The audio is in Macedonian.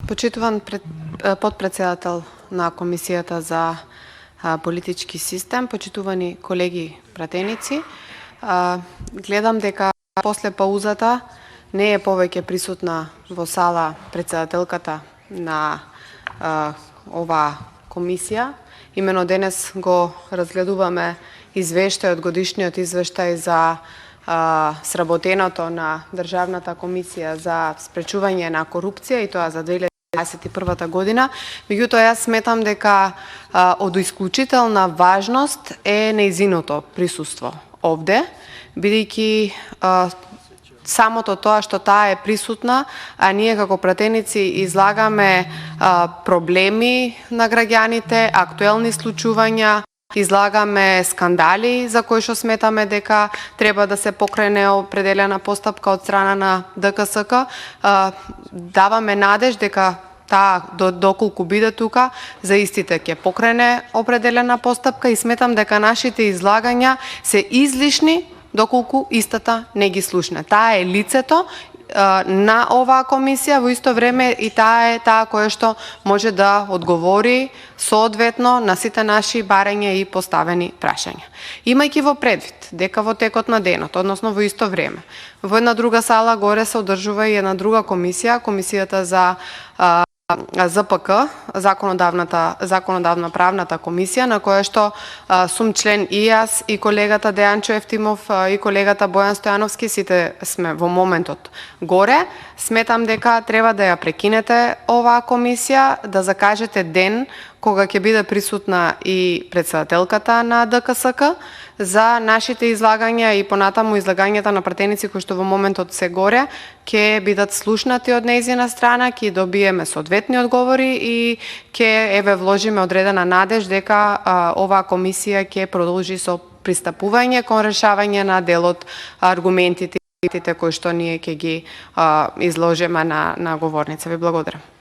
Почитуван подпредседател на Комисијата за политички систем, почитувани колеги пратеници, гледам дека после паузата не е повеќе присутна во сала председателката на оваа комисија. Имено денес го разгледуваме извештајот, годишниот извештај за сработеното на Државната комисија за спречување на корупција, и тоа за 2021 година. Меѓутоа, јас сметам дека од исклучителна важност е нејзиното присуство овде, бидејќи самото тоа што таа е присутна, а ние како пратеници излагаме проблеми на граѓаните, актуелни случувања, излагаме скандали за кои што сметаме дека треба да се покрене определена постапка од страна на ДКСК. Даваме надеж дека таа доколку биде тука, за истите ќе покрене определена постапка, и сметам дека нашите излагања се излишни доколку истата не ги слушне. Таа е лицето на оваа комисија, во исто време и таа е таа која што може да одговори соодветно на сите наши барања и поставени прашања. Имајќи во предвид дека во текот на денот, односно во исто време, во една друга сала горе се одржува и една друга комисија, комисијата за ЗПК, законодавна правната комисија, на која што сум член и јас, и колегата Дејанчо Ефтимов, и колегата Бојан Стојановски, сите сме во моментот горе. Сметам дека треба да ја прекинете оваа комисија, да закажете ден кога ќе биде присутна и председателката на ДКСК за нашите излагања и понатаму излагањата на пратеници кои што во моментот се горе ќе бидат слушнати од нејзина страна, ќе добиеме соодветни одговори и ќе вложиме одредена надеж дека оваа комисија ќе продолжи со пристапување кон решавање на делот аргументите кои што ние ќе ги изложиме на говорница. Ви благодарам.